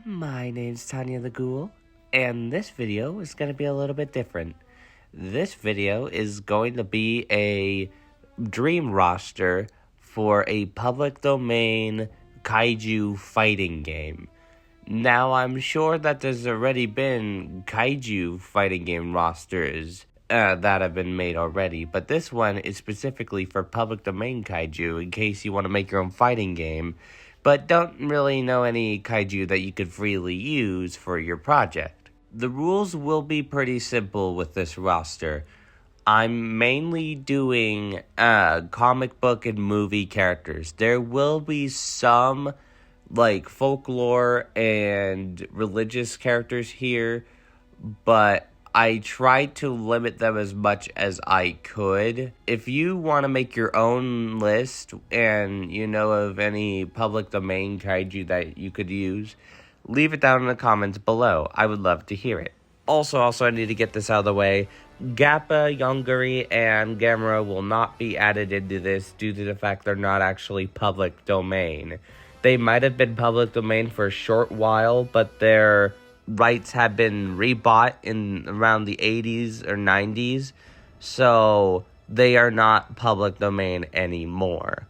My name's Tanya the Ghoul, and this video is going to be a little bit different. This video is going to be a dream roster for a public domain kaiju fighting game. Now, I'm sure that there's already been kaiju fighting game rosters that have been made already, but this one is specifically for public domain kaiju in case you want to make your own fighting game, but don't really know any kaiju that you could freely use for your project. The rules will be pretty simple with this roster. I'm mainly doing comic book and movie characters. There will be some like folklore and religious characters here, but I tried to limit them as much as I could. If you want to make your own list and you know of any public domain kaiju that you could use, leave it down in the comments below. I would love to hear it. Also, I need to get this out of the way. Gappa, Yongari, and Gamera will not be added into this due to the fact they're not actually public domain. They might have been public domain for a short while, but their rights have been rebought in around the 80s or 90s, so they are not public domain anymore.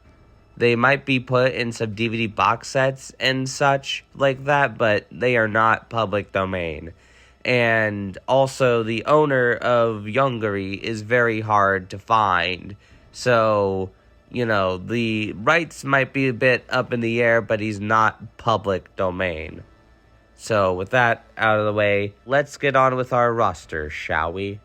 They might be put in some DVD box sets and such like that, but they are not public domain. And also, the owner of Yongari is very hard to find, so, you know, the rights might be a bit up in the air, but he's not public domain. So, with that out of the way, let's get on with our roster, shall we?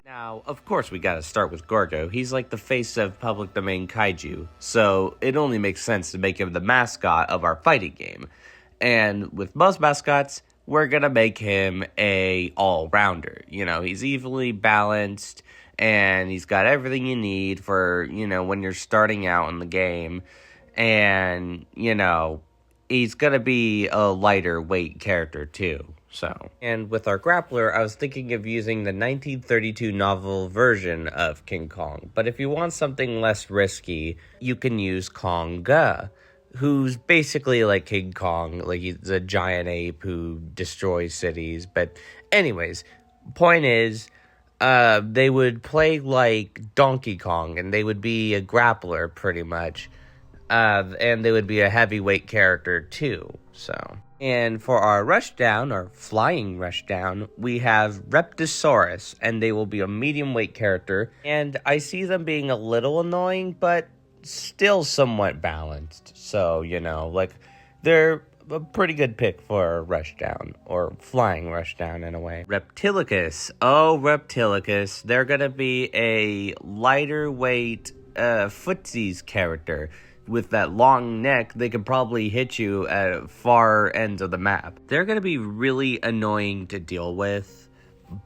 Now, of course, we gotta start with Gorgo. He's like the face of public domain kaiju, so it only makes sense to make him the mascot of our fighting game. And with most mascots, we're gonna make him a all-rounder. You know, he's evenly balanced, and he's got everything you need for, you know, when you're starting out in the game. And, you know, he's gonna be a lighter weight character too, so. And with our grappler, I was thinking of using the 1932 novel version of King Kong. But if you want something less risky, you can use Konga, who's basically like King Kong. Like, he's a giant ape who destroys cities. But anyways, point is, they would play like Donkey Kong, and they would be a grappler pretty much, and they would be a heavyweight character too, so. And for our rushdown, or flying rushdown, we have Reptosaurus, and they will be a medium weight character, and I see them being a little annoying, but still somewhat balanced, so, you know, like, they're a pretty good pick for rushdown, or flying rushdown in a way. Reptilicus. Oh, Reptilicus. They're gonna be a lighter weight footsies character. With that long neck, they could probably hit you at far ends of the map. They're gonna be really annoying to deal with,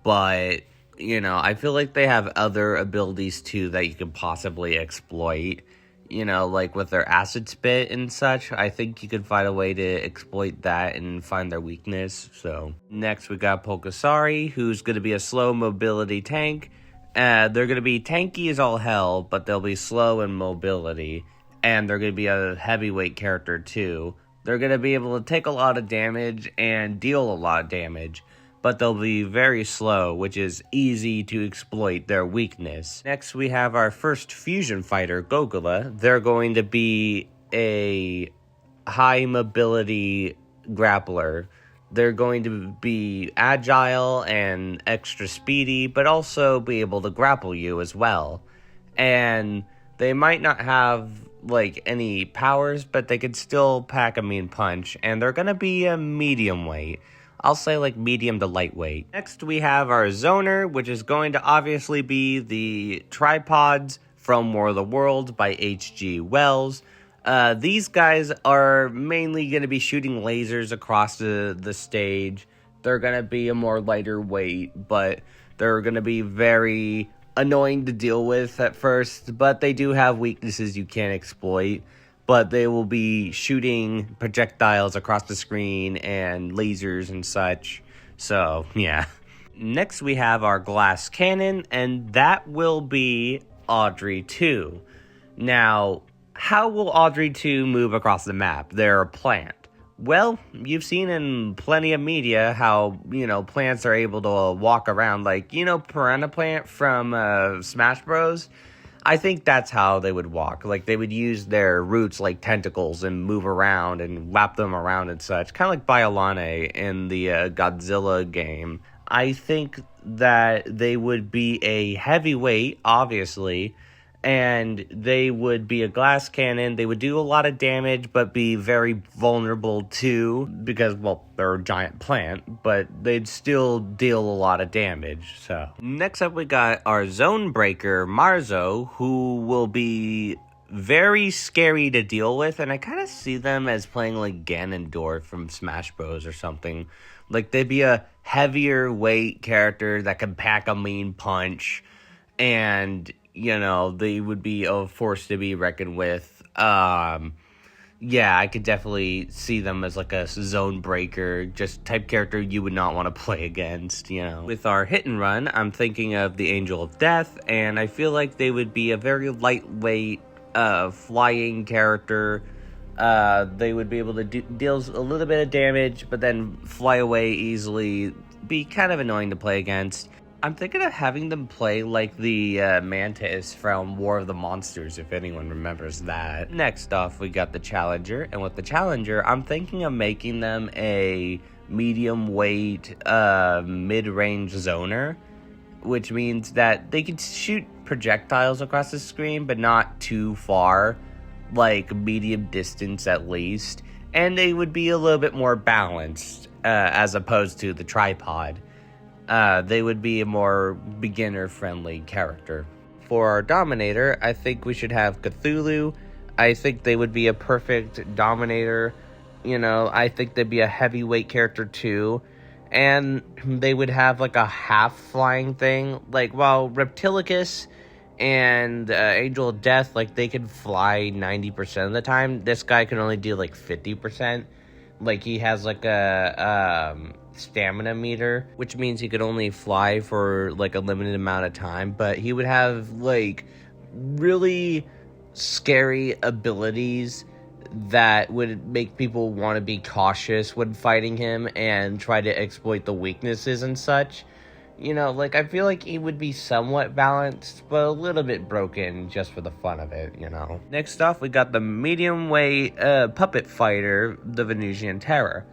but, you know, I feel like they have other abilities too that you can possibly exploit. You know, like with their acid spit and such, I think you could find a way to exploit that and find their weakness, so. Next, we got Pulgasari, who's going to be a slow mobility tank. They're going to be tanky as all hell, but they'll be slow in mobility. And they're going to be a heavyweight character, too. They're going to be able to take a lot of damage and deal a lot of damage, but they'll be very slow, which is easy to exploit their weakness. Next, we have our first fusion fighter, Gogula. They're going to be a high mobility grappler. They're going to be agile and extra speedy, but also be able to grapple you as well. And they might not have like any powers, but they could still pack a mean punch, and they're going to be a medium weight. I'll say like medium to lightweight. Next, we have our Zoner, which is going to obviously be the tripods from War of the Worlds by H.G. Wells. These guys are mainly going to be shooting lasers across the stage. They're going to be a more lighter weight, but they're going to be very annoying to deal with at first. But they do have weaknesses you can't exploit. But they will be shooting projectiles across the screen and lasers and such. So, yeah. Next, we have our glass cannon, and that will be Audrey 2. Now, how will Audrey 2 move across the map? They're a plant. Well, you've seen in plenty of media how, plants are able to walk around, like, Piranha Plant from Smash Bros. I think that's how they would walk. Like, they would use their roots like tentacles and move around and wrap them around and such. Kind of like Biollante in the Godzilla game. I think that they would be a heavyweight, obviously, and they would be a glass cannon. They would do a lot of damage, but be very vulnerable too, because, well, they're a giant plant, but they'd still deal a lot of damage. So next up, we got our zone breaker, Marzo, who will be very scary to deal with, and I kind of see them as playing like Ganondorf from Smash Bros. Or something. Like, they'd be a heavier weight character that can pack a mean punch, and they would be a force to be reckoned with. Yeah, I could definitely see them as like a zone breaker, just type character you would not want to play against, With our hit and run, I'm thinking of the Angel of Death, and I feel like they would be a very lightweight, flying character. They would be able to deal a little bit of damage, but then fly away easily, be kind of annoying to play against. I'm thinking of having them play like the Mantis from War of the Monsters, if anyone remembers that. Next off, we got the Challenger, and with the Challenger, I'm thinking of making them a medium weight, mid-range zoner, which means that they could shoot projectiles across the screen, but not too far, like medium distance at least, and they would be a little bit more balanced, as opposed to the tripod. They would be a more beginner-friendly character. For our Dominator, I think we should have Cthulhu. I think they would be a perfect Dominator. I think they'd be a heavyweight character too. And they would have like a half-flying thing. Like, while Reptilicus and Angel of Death, like, they could fly 90% of the time, this guy can only do like 50%. Like, he has like a stamina meter, which means he could only fly for like a limited amount of time, but he would have like really scary abilities that would make people want to be cautious when fighting him and try to exploit the weaknesses and such. Like, I feel like he would be somewhat balanced, but a little bit broken just for the fun of it, Next off, we got the medium weight puppet fighter, the Venusian Terror.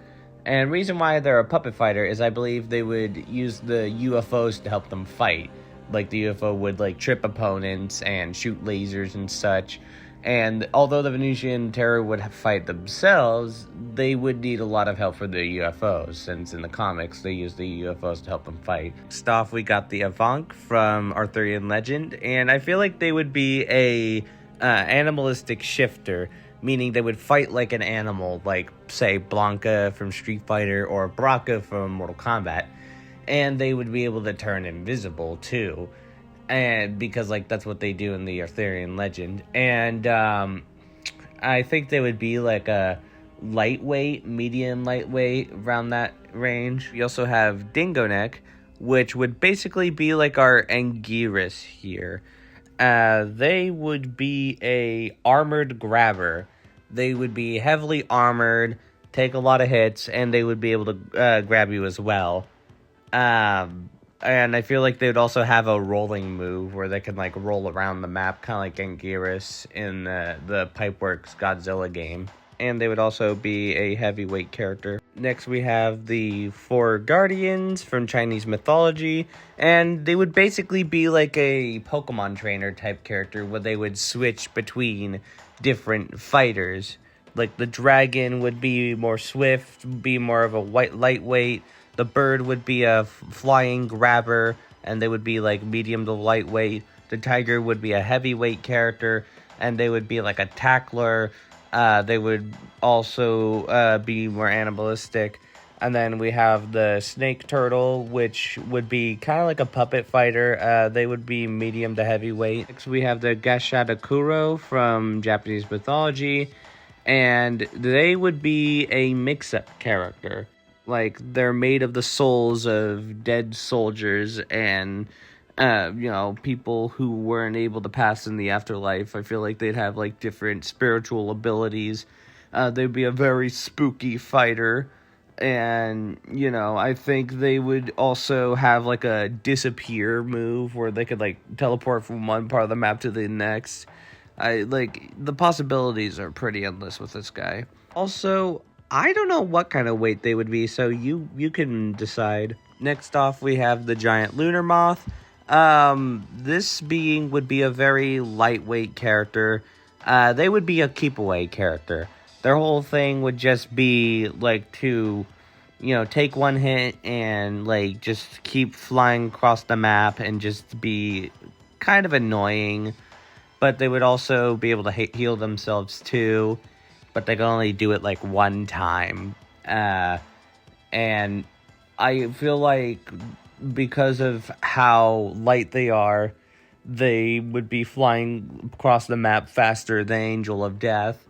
And reason why they're a puppet fighter is I believe they would use the UFOs to help them fight. Like, the UFO would like trip opponents and shoot lasers and such. And although the Venusian Terror would fight themselves, they would need a lot of help for the UFOs, since in the comics they use the UFOs to help them fight. Next off, we got the Avank from Arthurian legend, and I feel like they would be a animalistic shifter, meaning they would fight like an animal, like, say, Blanca from Street Fighter or Baraka from Mortal Kombat, and they would be able to turn invisible too. And because, like, that's what they do in the Arthurian legend. And I think they would be like a lightweight, medium lightweight, around that range. We also have Dingo Neck, which would basically be like our Anguirus here. They would be a armored grabber. They would be heavily armored, take a lot of hits, and they would be able to grab you as well. And I feel like they would also have a rolling move where they can like roll around the map, kind of like Anguirus in the Pipeworks Godzilla game. And they would also be a heavyweight character. Next, we have the four Guardians from Chinese mythology, and they would basically be like a Pokemon trainer type character where they would switch between different fighters. Like, the dragon would be more swift, be more of a lightweight. The bird would be a flying grabber, and they would be like medium to lightweight. The tiger would be a heavyweight character, and they would be like a tackler. They would also be more animalistic. And then we have the snake turtle, which would be kind of like a puppet fighter. They would be medium to heavyweight. Next, we have the Gashadakuro from Japanese mythology, and they would be a mix-up character. Like, they're made of the souls of dead soldiers, and people who weren't able to pass in the afterlife. I feel like they'd have like different spiritual abilities. They'd be a very spooky fighter. And, I think they would also have like a disappear move where they could like teleport from one part of the map to the next. The possibilities are pretty endless with this guy. Also, I don't know what kind of weight they would be, so you can decide. Next off, we have the giant lunar moth. This being would be a very lightweight character. They would be a keep away character. Their whole thing would just be like to, take one hit and like just keep flying across the map and just be kind of annoying. But they would also be able to heal themselves too, but they can only do it like one time. And I feel like because of how light they are, they would be flying across the map faster than Angel of Death.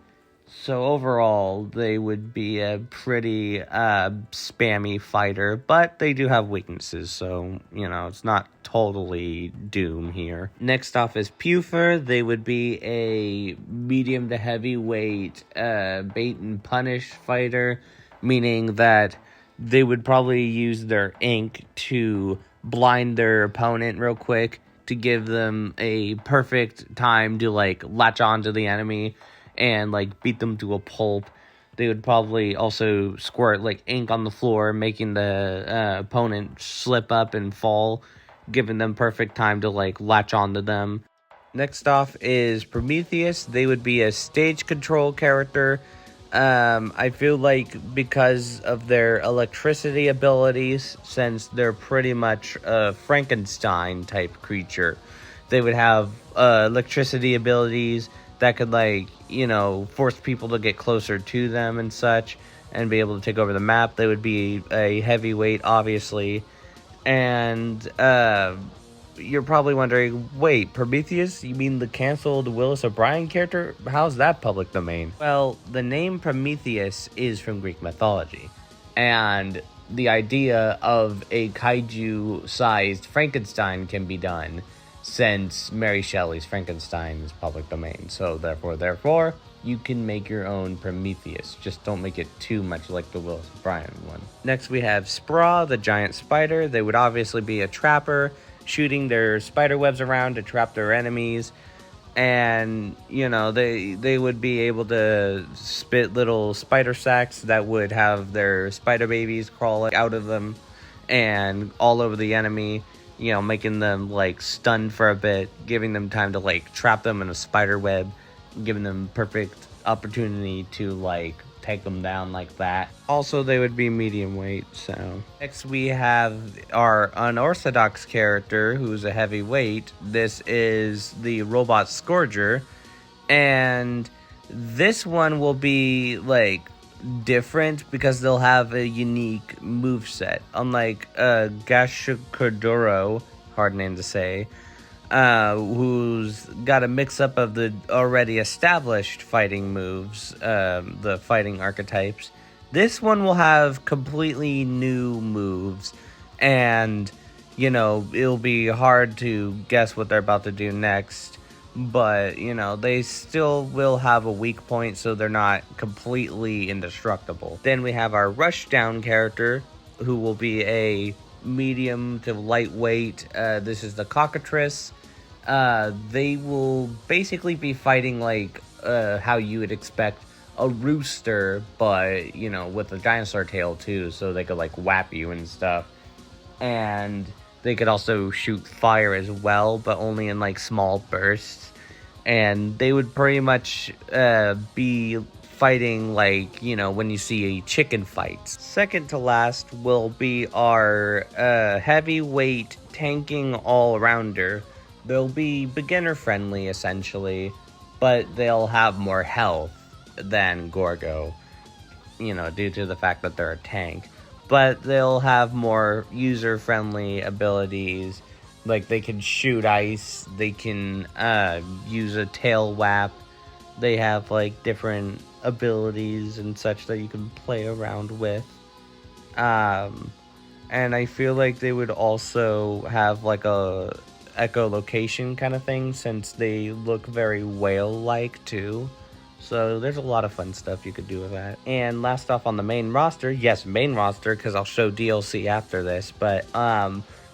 So overall, they would be a pretty spammy fighter, but they do have weaknesses, so, it's not totally doom here. Next off is Puffer. They would be a medium to heavyweight bait and punish fighter, meaning that they would probably use their ink to blind their opponent real quick to give them a perfect time to, latch on to the enemy and, beat them to a pulp. They would probably also squirt, ink on the floor, making the opponent slip up and fall, giving them perfect time to, latch onto them. Next off is Prometheus. They would be a stage control character. I feel like because of their electricity abilities, since they're pretty much a Frankenstein-type creature, they would have electricity abilities that could, force people to get closer to them and such, and be able to take over the map. They would be a heavyweight, obviously. And, you're probably wondering, wait, Prometheus? You mean the canceled Willis O'Brien character? How's that public domain? Well, the name Prometheus is from Greek mythology. And the idea of a kaiju-sized Frankenstein can be done, since Mary Shelley's Frankenstein is public domain. So therefore, you can make your own Prometheus. Just don't make it too much like the Willis O'Brien one. Next we have Spraw, the giant spider. They would obviously be a trapper, shooting their spider webs around to trap their enemies. And, they would be able to spit little spider sacks that would have their spider babies crawl out of them and all over the enemy, making them, stunned for a bit, giving them time to, trap them in a spider web, giving them perfect opportunity to, take them down like that. Also, they would be medium weight, so. Next, we have our unorthodox character, who's a heavyweight. This is the robot Scourger, and this one will be, different because they'll have a unique moveset. Unlike Gashukadoro, hard name to say, who's got a mix-up of the already established fighting moves, the fighting archetypes. This one will have completely new moves, and, it'll be hard to guess what they're about to do next. But, they still will have a weak point, so they're not completely indestructible. Then we have our Rushdown character, who will be a medium to lightweight. This is the Cockatrice. They will basically be fighting how you would expect a rooster, but, with a dinosaur tail too, so they could, whap you and stuff. And they could also shoot fire as well, but only in, small bursts. And they would pretty much be fighting when you see chicken fights. Second to last will be our heavyweight tanking all-rounder. They'll be beginner-friendly, essentially, but they'll have more health than Gorgo, due to the fact that they're a tank. But they'll have more user-friendly abilities. They can shoot ice, they can use a tail whap. They have, different abilities and such that you can play around with. And I feel like they would also have, echolocation kind of thing, since they look very whale-like too. So there's a lot of fun stuff you could do with that. And last off on the main roster, yes, main roster, because I'll show DLC after this, but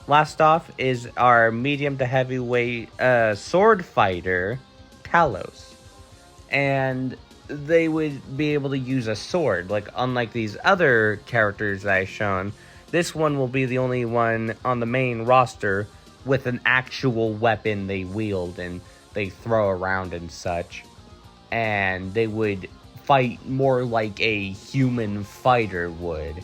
last off is our medium to heavyweight sword fighter, Talos. And they would be able to use a sword, like unlike these other characters that I've shown. This one will be the only one on the main roster with an actual weapon they wield and they throw around and such. And they would fight more like a human fighter would.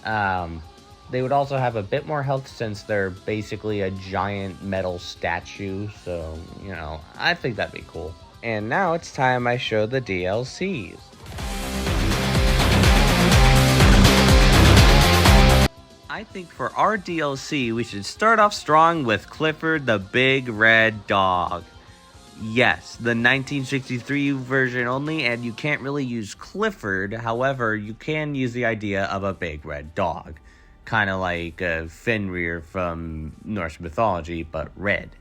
They would also have a bit more health since they're basically a giant metal statue. So, you know, I think that'd be cool. And now it's time I show the DLCs. I think for our DLC, we should start off strong with Clifford the Big Red Dog. Yes, the 1963 version only, and you can't really use Clifford. However, you can use the idea of a big red dog. Kind of like Fenrir from Norse mythology, but red.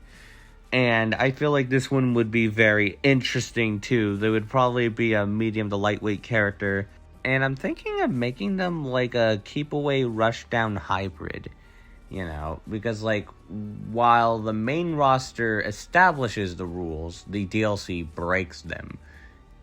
And I feel like this one would be very interesting too. They would probably be a medium to lightweight character. And I'm thinking of making them like a keep away rushdown hybrid. You know, because like while the main roster establishes the rules, the DLC breaks them.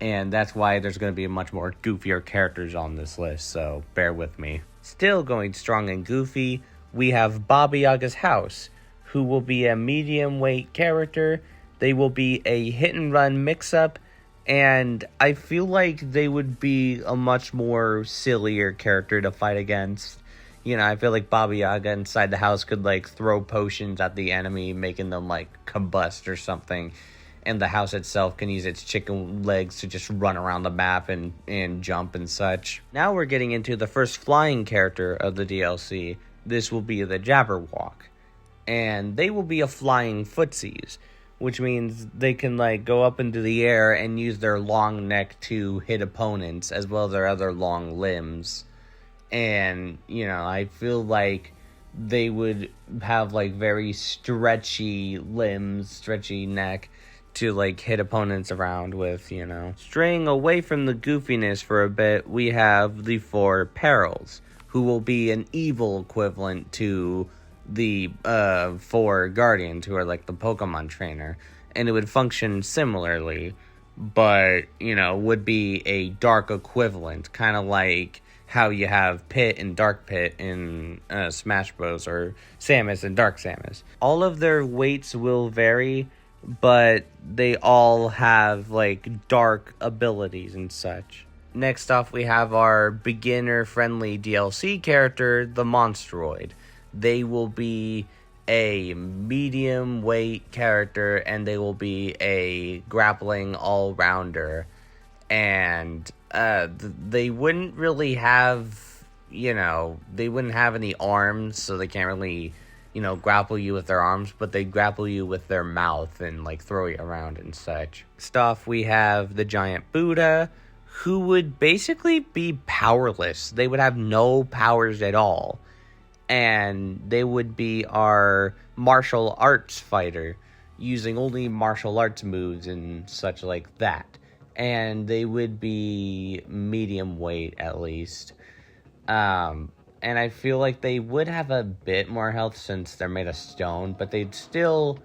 And that's why there's going to be much more goofier characters on this list, so bear with me. Still going strong and goofy, we have Baba Yaga's house, who will be a medium weight character. They will be a hit and run mix up, and I feel like they would be a much more sillier character to fight against. You know, I feel like Baba Yaga inside the house could, like, throw potions at the enemy, making them, like, combust or something. And the house itself can use its chicken legs to just run around the map and jump and such. Now we're getting into the first flying character of the DLC. This will be the Jabberwock. And they will be a flying footsies, which means they can, like, go up into the air and use their long neck to hit opponents, as well as their other long limbs. And, you know, I feel like they would have, like, very stretchy limbs, stretchy neck to, like, hit opponents around with, you know. Straying away from the goofiness for a bit, we have the four Perils, who will be an evil equivalent to the four Guardians, who are, like, the Pokemon trainer. And it would function similarly, but, you know, would be a dark equivalent, kind of like how you have Pit and Dark Pit in Smash Bros. Or Samus and Dark Samus. All of their weights will vary, but they all have, like, dark abilities and such. Next off, we have our beginner-friendly DLC character, the Monstroid. They will be a medium weight character, and they will be a grappling all-rounder. And they wouldn't really have, you know, they wouldn't have any arms, so they can't really, you know, grapple you with their arms, but they grapple you with their mouth and, like, throw you around and such. Stuff, we have the Giant Buddha, who would basically be powerless. They would have no powers at all. And they would be our martial arts fighter, using only martial arts moves and such like that. And they would be medium weight, at least. And I feel like they would have a bit more health since they're made of stone, but they'd still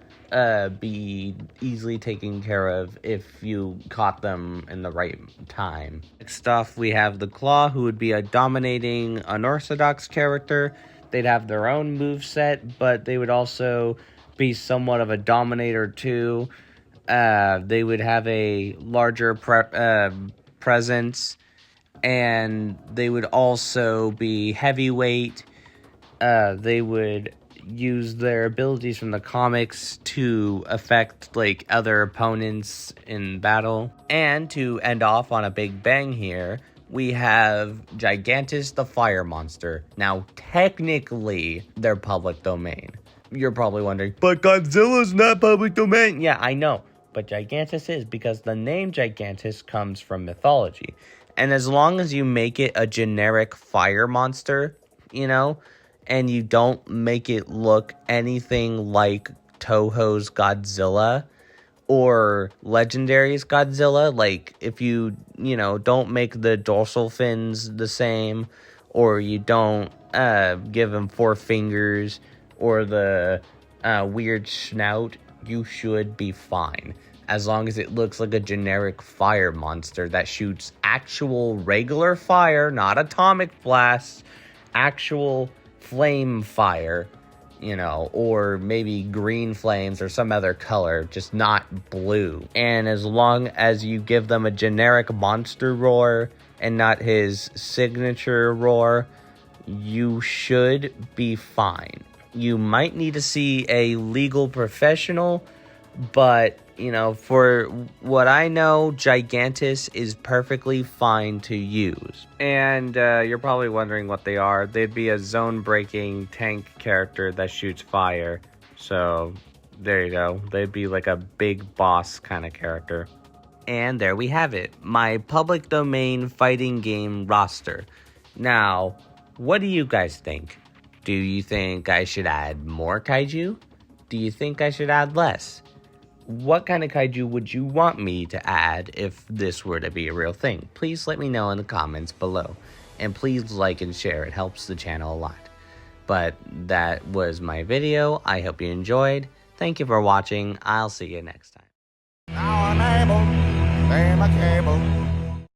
be easily taken care of if you caught them in the right time. Next off, we have the Claw, who would be a dominating, unorthodox character. They'd have their own moveset, but they would also be somewhat of a dominator too. They would have a larger presence, and they would also be heavyweight. They would use their abilities from the comics to affect, like, other opponents in battle. And to end off on a big bang here, we have Gigantus the Fire Monster. Now, technically, they're public domain. You're probably wondering, but Godzilla's not public domain. Yeah, I know, but Gigantus is, because the name Gigantus comes from mythology. And as long as you make it a generic fire monster, you know, and you don't make it look anything like Toho's Godzilla or Legendary's Godzilla. Like, if you don't make the dorsal fins the same, or you don't give him 4 fingers, or the weird snout, you should be fine. As long as it looks like a generic fire monster that shoots actual regular fire, not atomic blasts, actual flame fire, or maybe green flames or some other color, just not blue. And as long as you give them a generic monster roar and not his signature roar, you should be fine. You might need to see a legal professional, but, for what I know, Gigantus is perfectly fine to use. And you're probably wondering what they are. They'd be a zone-breaking tank character that shoots fire. So, there you go. They'd be like a big boss kind of character. And there we have it. My public domain fighting game roster. Now, what do you guys think? Do you think I should add more kaiju? Do you think I should add less? What kind of kaiju would you want me to add if this were to be a real thing? Please let me know in the comments below. And please like and share. It helps the channel a lot. But that was my video. I hope you enjoyed. Thank you for watching. I'll see you next time. Now I'm able to lay my cable